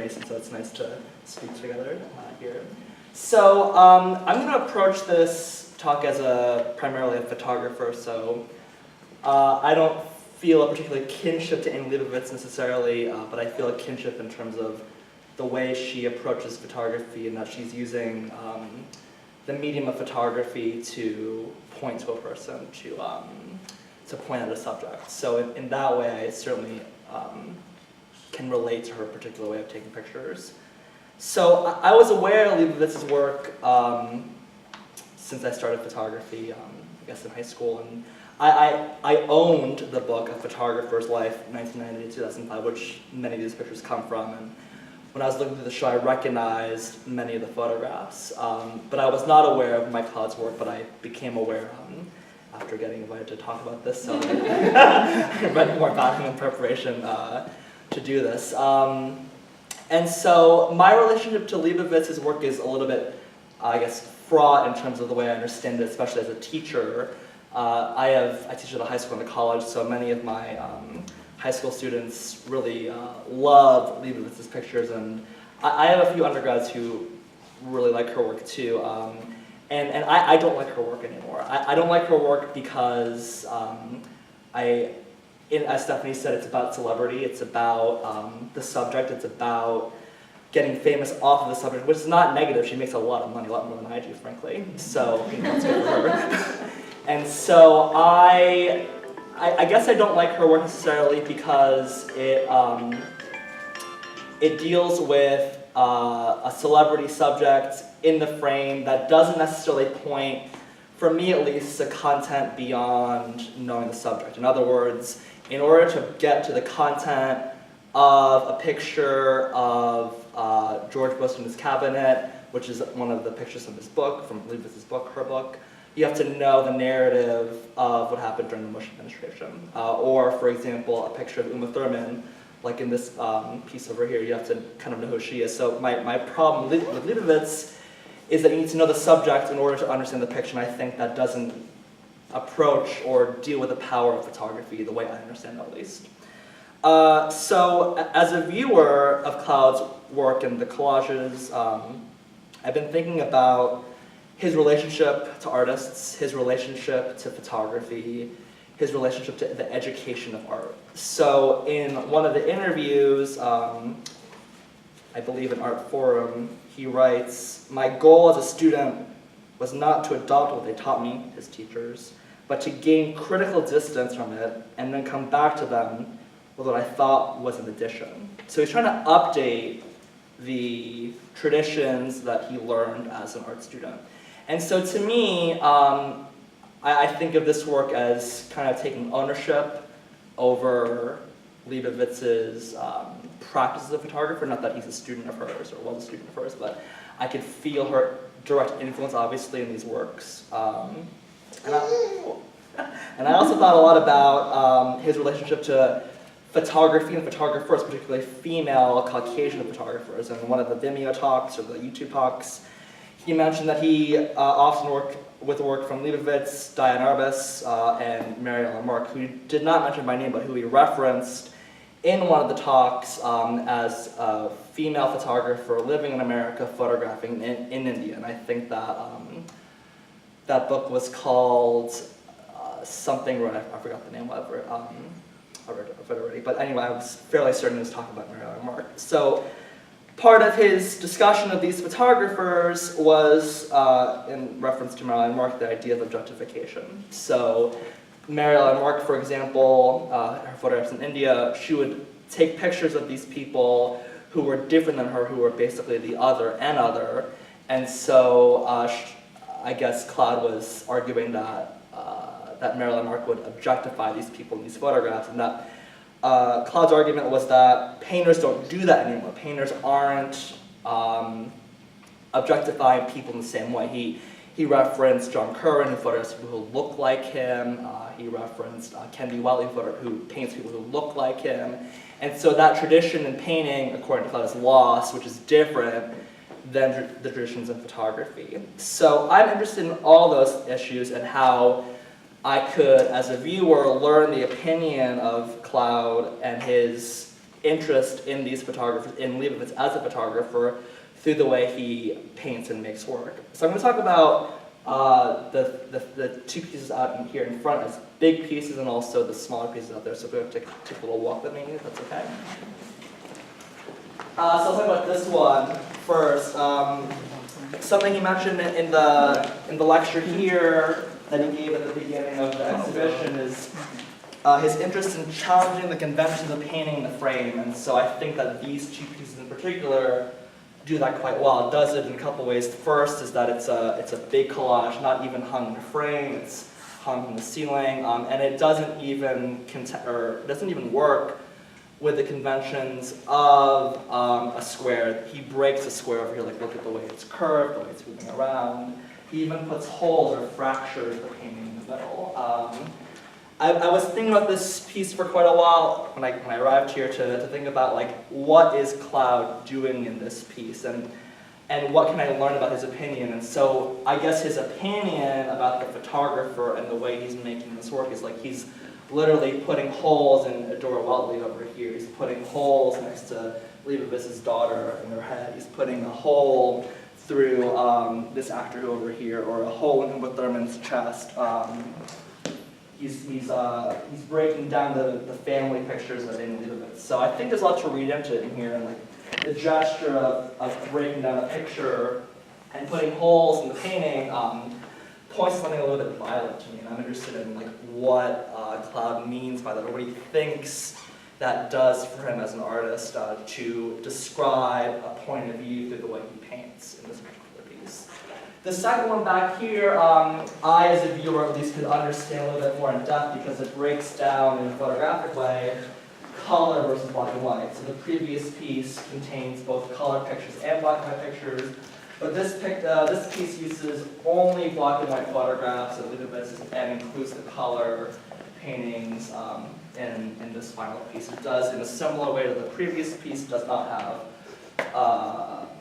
Mason, so it's nice to speak together here. So I'm going to approach this talk as primarily a photographer, so I don't feel a particular kinship to Annie Leibovitz necessarily, but I feel a kinship in terms of the way she approaches photography and that she's using the medium of photography to point to a person, to point at a subject. So in that way, I certainly can relate to her particular way of taking pictures. So I was aware of Leibovitz's work since I started photography, I guess in high school, and I owned the book A Photographer's Life, 1990 to 2005, which many of these pictures come from. And when I was looking through the show, I recognized many of the photographs, but I was not aware of Mike Cloud's work, but I became aware after getting invited to talk about this, so I read more about him in preparation to do this. And so my relationship to Leibovitz's work is a little bit, I guess, fraught in terms of the way I understand it, especially as a teacher. I teach at a high school and a college, so many of my high school students really love Leibovitz's pictures, and I have a few undergrads who really like her work too. And I don't like her work anymore. I don't like her work because as Stephanie said, it's about celebrity, it's about the subject, it's about getting famous off of the subject, which is not negative. She makes a lot of money, a lot more than I do, frankly. So, that's good for her. And so I guess I don't like her work necessarily because it deals with a celebrity subject in the frame that doesn't necessarily point, for me at least, to content beyond knowing the subject. In other words, in order to get to the content of a picture of George Bush in his cabinet, which is one of the pictures from this book, from Leibovitz's book, her book, you have to know the narrative of what happened during the Bush administration. Or, for example, a picture of Uma Thurman, like in this piece over here, you have to kind of know who she is. So my problem with Leibovitz is that you need to know the subject in order to understand the picture, and I think that doesn't approach or deal with the power of photography the way I understand it, at least. So as a viewer of Cloud's work and the collages, I've been thinking about his relationship to artists, his relationship to photography, his relationship to the education of art. So in one of the interviews, I believe in Art Forum, he writes, "My goal as a student was not to adopt what they taught me, his teachers, but to gain critical distance from it and then come back to them with what I thought was an addition." So he's trying to update the traditions that he learned as an art student. And so to me, I think of this work as kind of taking ownership over Leibovitz's practice as a photographer. Not that he's a student of hers or was a student of hers, but I could feel her direct influence, obviously, in these works. And I also thought a lot about his relationship to photography and photographers, particularly female Caucasian photographers. And one of the Vimeo talks or the YouTube talks, he mentioned that he often worked with work from Leibovitz, Diane Arbus, and Mary Ellen Mark, who did not mention by name, but who he referenced in one of the talks as a female photographer living in America, photographing in India. And I think that that book was called something, I forgot the name, whatever. I've read it already. But anyway, I was fairly certain he was talking about Mary Ellen Mark. So part of his discussion of these photographers was, in reference to Mary Ellen Mark, the idea of objectification. So Mary Ellen Mark, for example, her photographs in India, she would take pictures of these people who were different than her, who were basically the other and other. And so I guess Cloud was arguing that that Mary Ellen Mark would objectify these people in these photographs, and that Cloud's argument was that painters don't do that anymore. Painters aren't objectifying people in the same way. He referenced John Curran, who photographs people who look like him. He referenced Ken Wiley, who paints people who look like him. And so that tradition in painting, according to Cloud, is lost, which is different than the traditions in photography. So I'm interested in all those issues and how I could, as a viewer, learn the opinion of Cloud and his interest in these photographers, in Leibovitz as a photographer, through the way he paints and makes work. So I'm going to talk about the two pieces out in here in front as big pieces and also the smaller pieces out there. So we're going to take a little walk with me, if that's okay. So I'll talk about this one first. Something he mentioned in the lecture here that he gave at the beginning of the exhibition is his interest in challenging the conventions of painting in the frame. And so I think that these two pieces in particular do that quite well. It does it in a couple ways. First is that it's a big collage, not even hung in a frame. It's hung from the ceiling, and it doesn't even work with the conventions of a square. He breaks a square over here. Like, look at the way it's curved, the way it's moving around. He even puts holes or fractures the painting in the middle. I was thinking about this piece for quite a while when I arrived here to think about, like, what is Cloud doing in this piece, and what can I learn about his opinion. And so I guess his opinion about the photographer and the way he's making this work is like he's literally putting holes in Adora Weltley over here. He's putting holes next to Leibovitz's daughter in her head. He's putting a hole through this actor over here, or a hole in Uma Thurman's chest. He's breaking down the family pictures of Amy Leibovitz. So I think there's a lot to read into it in here, and like the gesture of breaking down a picture and putting holes in the painting points to something a little bit violent to me, and I'm interested in like what Cloud means by that, or what he thinks that does for him as an artist to describe a point of view through the way he paints in this particular piece. The second one back here, I as a viewer at least could understand a little bit more in depth because it breaks down in a photographic way color versus black and white. So the previous piece contains both color pictures and black and white pictures, but this piece uses only black and white photographs of Leibovitz and includes the color paintings in this final piece. It does, in a similar way to the previous piece, does not have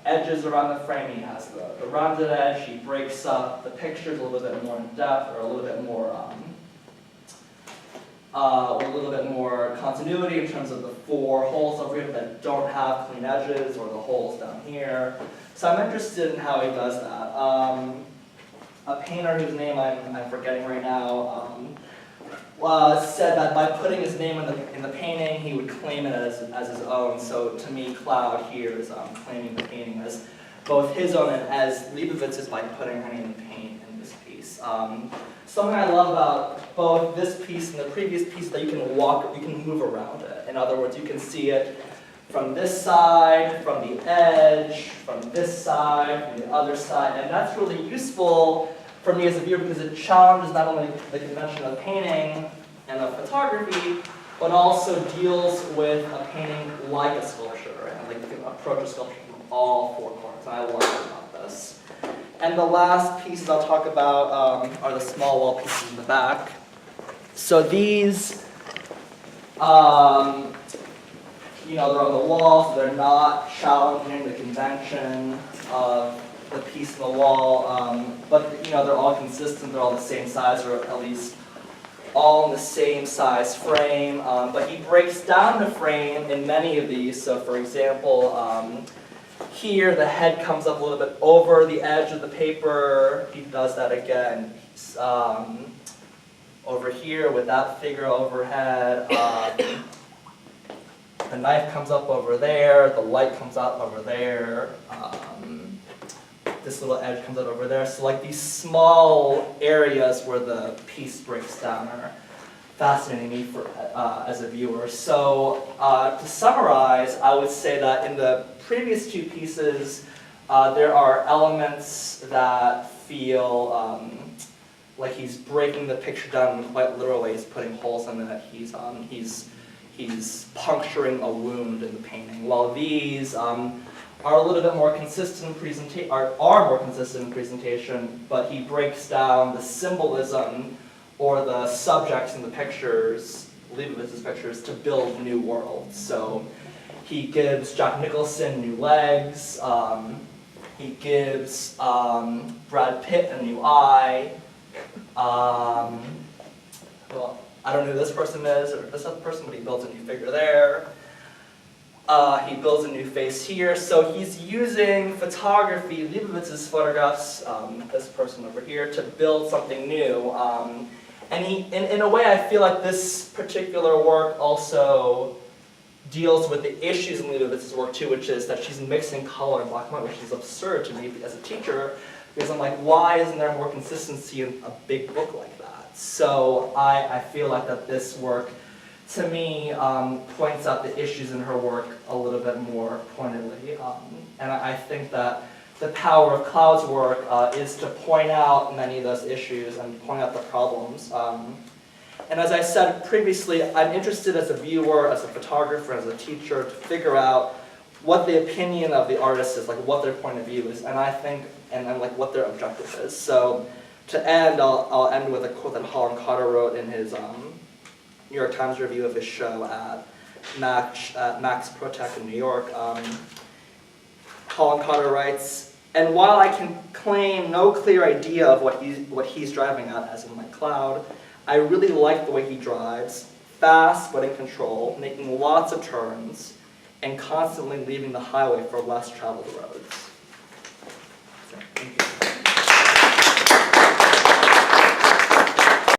edges around the frame. He has the rounded edge. He breaks up the pictures a little bit more in depth, or a little bit more continuity in terms of the four holes over here that don't have clean edges, or the holes down here. So I'm interested in how he does that. A painter whose name I'm forgetting right now said that by putting his name in the painting, he would claim it as his own. So to me, Cloud here is claiming the painting as both his own and as Leibovitz's by putting her name in paint in this piece. Something I love about both this piece and the previous piece is that you can move around it. In other words, you can see it from this side, from the edge, from this side, from the other side, and that's really useful for me as a viewer because it challenges not only the convention of painting and of photography, but also deals with a painting like a sculpture, and like you can approach a sculpture from all four corners, and I love about this. And the last pieces I'll talk about are the small wall pieces in the back. So these, they're on the wall, so they're not challenging the convention of the piece on the wall, but they're all consistent, they're all the same size, or at least all in the same size frame, but he breaks down the frame in many of these. So for example, here the head comes up a little bit over the edge of the paper. He does that again. Over here with that figure overhead, the knife comes up over there, the light comes out over there, this little edge comes out over there. So like these small areas where the piece breaks down are fascinating me as a viewer. So to summarize, I would say that in the previous two pieces, there are elements that feel like he's breaking the picture down quite literally. He's putting holes in it. He's puncturing a wound in the painting. While these are a little bit more consistent are more consistent in presentation, but he breaks down the symbolism or the subjects in the pictures, Leibovitz's pictures, to build new worlds. So he gives Jack Nicholson new legs. He gives Brad Pitt a new eye. Well, I don't know who this person is or this other person, but he builds a new figure there. He builds a new face here, so he's using photography, Leibovitz's photographs, this person over here, to build something new. And in a way, I feel like this particular work also deals with the issues in Leibovitz's work too, which is that she's mixing color and black and white, which is absurd to me as a teacher, because I'm like, why isn't there more consistency in a big book like that? So I feel like that this work, to me, points out the issues in her work a little bit more pointedly. And I think that the power of Cloud's work is to point out many of those issues and point out the problems. And as I said previously, I'm interested as a viewer, as a photographer, as a teacher, to figure out what the opinion of the artist is, like what their point of view is, and I think, and like what their objective is. So to end, I'll end with a quote that Holland Cotter wrote in his New York Times review of his show at Max Protech in New York. Holland Cotter writes, "And while I can claim no clear idea of what he's driving at, as in like Cloud, I really like the way he drives, fast but in control, making lots of turns, and constantly leaving the highway for less traveled roads."